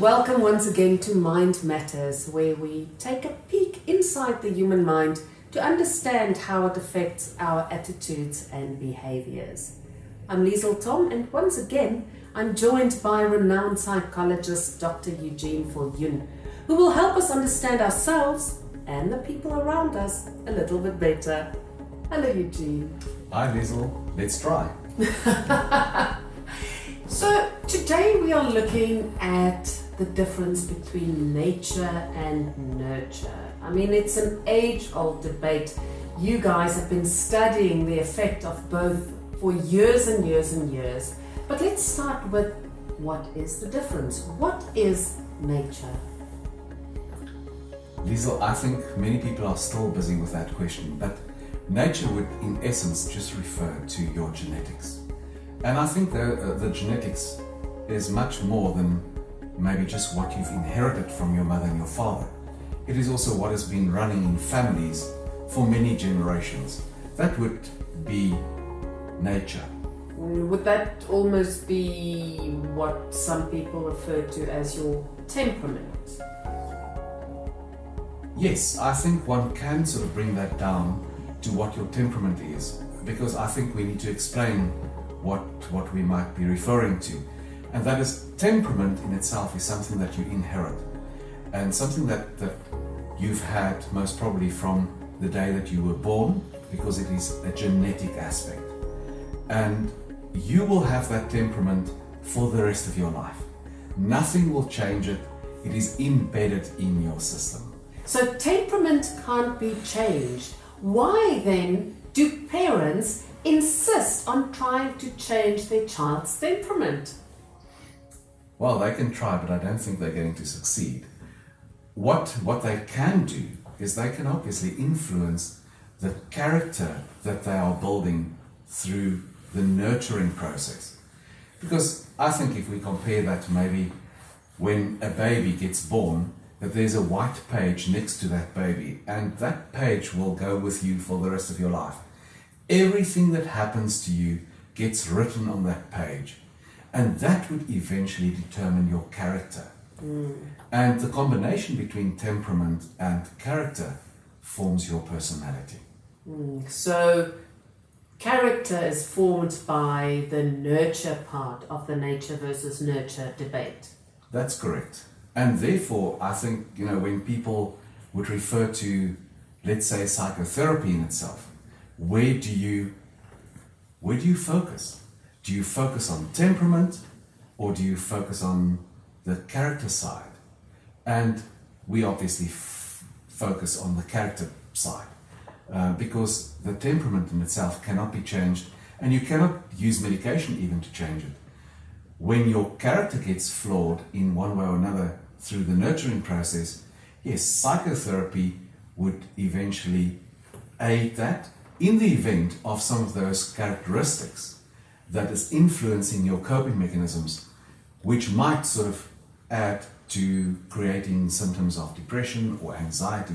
welcome once again to Mind Matters, where we take a peek inside the human mind to understand how it affects our attitudes and behaviors. I'm Liezl Thom, and once again, I'm joined by renowned psychologist Dr. Eugene Viljoen, who will help us understand ourselves and the people around us a little bit better. Hello, Eugene. Hi, Liezl. Let's try. So today we are looking at the difference between nature and nurture. I mean, it's an age-old debate. You guys have been studying the effect of both for years and years and years. But let's start with, what is the difference? What is nature? Liezl, I think many people are still busy with that question, but nature would in essence just refer to your genetics. And I think the genetics is much more than maybe just what you've inherited from your mother and your father. It is also what has been running in families for many generations. That would be nature. Would that almost be what some people refer to as your temperament? Yes, I think one can sort of bring that down to what your temperament is, because I think we need to explain what we might be referring to. And that is, temperament in itself is something that you inherit, and something that you've had most probably from the day that you were born, because it is a genetic aspect. And you will have that temperament for the rest of your life. Nothing will change it. It is embedded in your system. So temperament can't be changed. Why then do parents insist on trying to change their child's temperament? Well, they can try, but I don't think they're going to succeed. What they can do is they can obviously influence the character that they are building through the nurturing process. Because I think if we compare that to maybe when a baby gets born, that there's a white page next to that baby, and that page will go with you for the rest of your life. Everything that happens to you gets written on that page, and that would eventually determine your character. And the combination between temperament and character forms your personality. So character is formed by the nurture part of the nature versus nurture debate. That's correct. And therefore, I think, when people would refer to, let's say, psychotherapy in itself, where do you focus? Do you focus on temperament, or do you focus on the character side? And we obviously focus on the character side, because the temperament in itself cannot be changed, and you cannot use medication even to change it. When your character gets flawed in one way or another through the nurturing process, yes, psychotherapy would eventually aid that in the event of some of those characteristics that is influencing your coping mechanisms, which might sort of add to creating symptoms of depression or anxiety.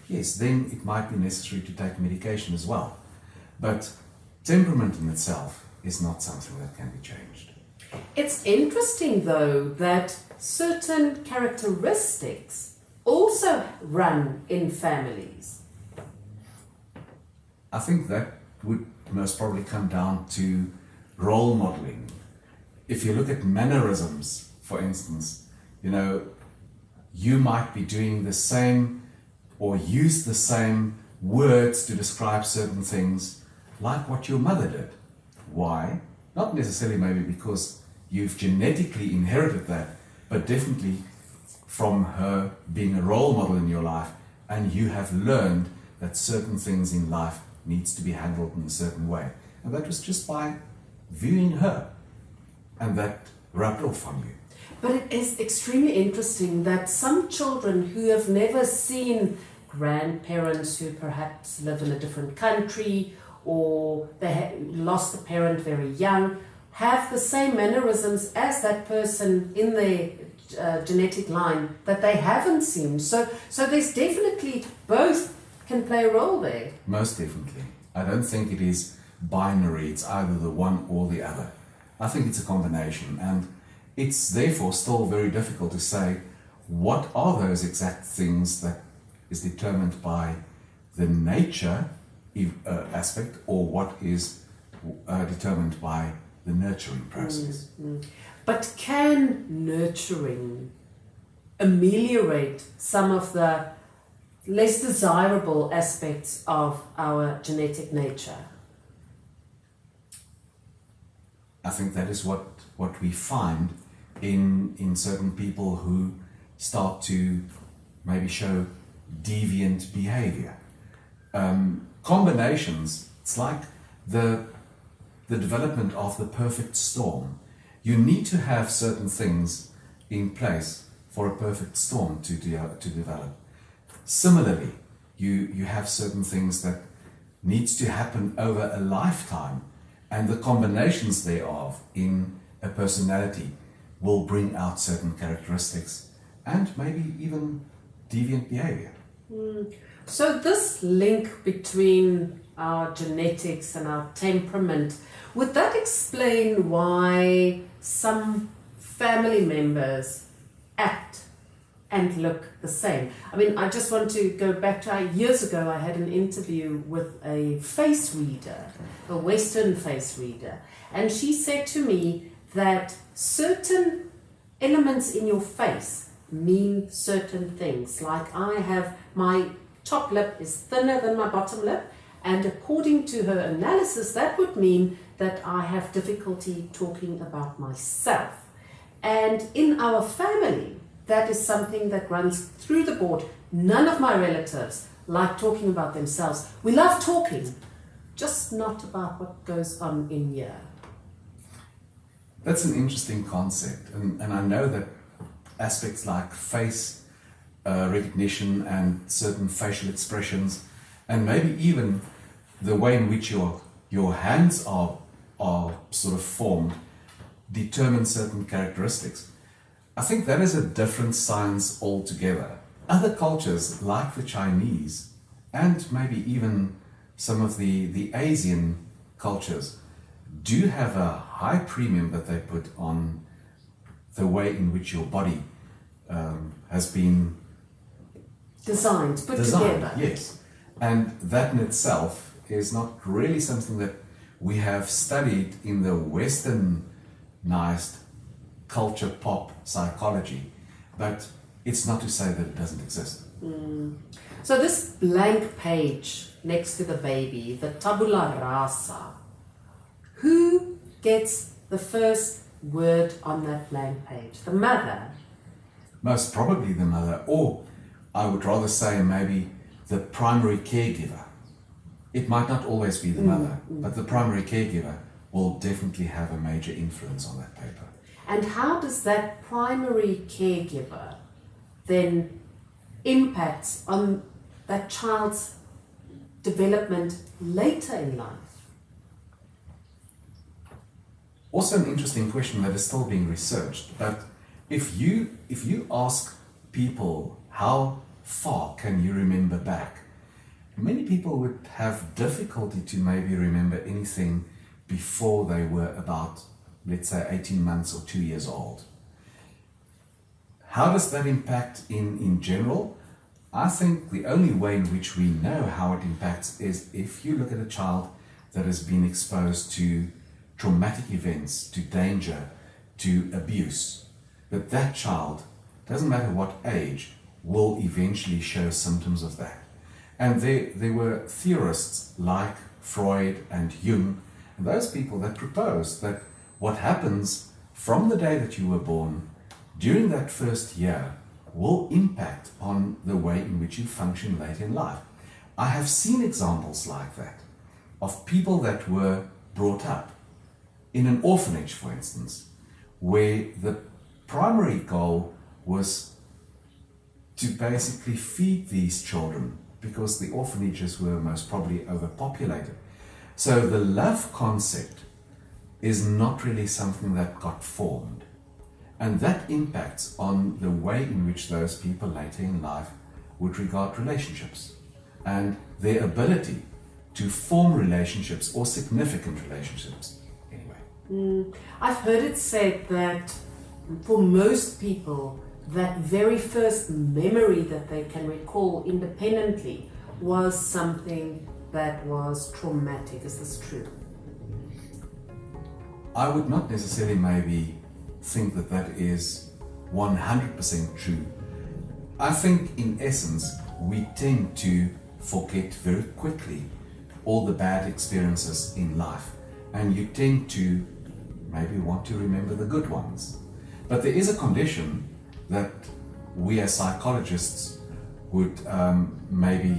Yes, then it might be necessary to take medication as well. But temperament in itself is not something that can be changed. It's interesting, though, that certain characteristics also run in families. I think that would most probably come down to role modeling. If you look at mannerisms, for instance, you might be doing the same or use the same words to describe certain things like what your mother did. Why? Not necessarily maybe because you've genetically inherited that, but definitely from her being a role model in your life, and you have learned that certain things in life needs to be handled in a certain way. And that was just by viewing her, and that rubbed off on you. But it is extremely interesting that some children who have never seen grandparents who perhaps live in a different country, or they lost a parent very young, have the same mannerisms as that person in their genetic line that they haven't seen. So there's definitely both can play a role there. Most definitely. I don't think it is binary, it's either the one or the other. I think it's a combination, and it's therefore still very difficult to say what are those exact things that is determined by the nature aspect, or what is determined by the nurturing process. But can nurturing ameliorate some of the less desirable aspects of our genetic nature? I think that is what we find in certain people who start to maybe show deviant behavior. Combinations, it's like the development of the perfect storm. You need to have certain things in place for a perfect storm to develop. Similarly, you have certain things that needs to happen over a lifetime, and the combinations thereof in a personality will bring out certain characteristics and maybe even deviant behavior. So this link between our genetics and our temperament, would that explain why some family members act and look the same? I mean, I just want to go back to years ago. I had an interview with a face reader, a Western face reader, and she said to me that certain elements in your face mean certain things. Like, I have, my top lip is thinner than my bottom lip, and according to her analysis, that would mean that I have difficulty talking about myself. And in our family, that is something that runs through the board. None of my relatives like talking about themselves. We love talking, just not about what goes on in here. That's an interesting concept, and I know that aspects like face recognition and certain facial expressions, and maybe even the way in which your hands are sort of formed, determine certain characteristics. I think that is a different science altogether. Other cultures, like the Chinese, and maybe even some of the Asian cultures, do have a high premium that they put on the way in which your body has been designed, put together. Yes. And that in itself is not really something that we have studied in the westernized culture pop psychology, but it's not to say that it doesn't exist. So this blank page next to the baby, the tabula rasa, who gets the first word on that blank page? The mother? Most probably the mother, or I would rather say maybe the primary caregiver. It might not always be the mother, but the primary caregiver will definitely have a major influence on that paper. And how does that primary caregiver then impact on that child's development later in life? Also an interesting question that is still being researched, but if you ask people how far can you remember back, many people would have difficulty to maybe remember anything before they were about, let's say, 18 months or 2 years old. How does that impact in general? I think the only way in which we know how it impacts is if you look at a child that has been exposed to traumatic events, to danger, to abuse, that child, doesn't matter what age, will eventually show symptoms of that. And there were theorists like Freud and Jung, and those people that proposed that what happens from the day that you were born during that first year will impact on the way in which you function later in life. I have seen examples like that of people that were brought up in an orphanage, for instance, where the primary goal was to basically feed these children because the orphanages were most probably overpopulated. So the love concept is not really something that got formed. And that impacts on the way in which those people later in life would regard relationships and their ability to form relationships or significant relationships anyway. I've heard it said that for most people, that very first memory that they can recall independently was something that was traumatic. Is this true? I would not necessarily maybe think that that is 100% true. I think in essence we tend to forget very quickly all the bad experiences in life, and you tend to maybe want to remember the good ones. But there is a condition that we as psychologists would maybe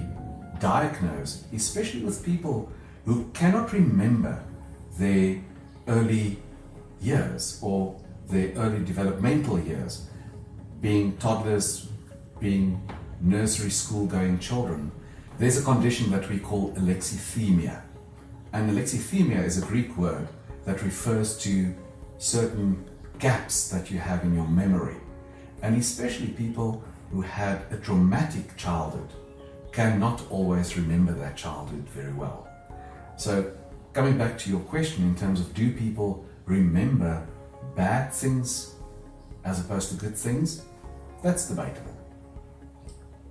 diagnose, especially with people who cannot remember their early years or their early developmental years, being toddlers, being nursery school going children. There's a condition that we call alexithymia. And alexithymia is a Greek word that refers to certain gaps that you have in your memory. And especially people who had a traumatic childhood cannot always remember that childhood very well. So coming back to your question in terms of do people remember bad things as opposed to good things, that's debatable.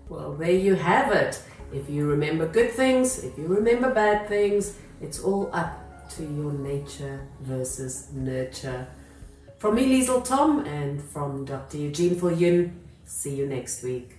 Well, there you have it. If you remember good things, if you remember bad things, it's all up to your nature versus nurture. From me, Liezl Thom, and from Dr. Eugene Viljoen, see you next week.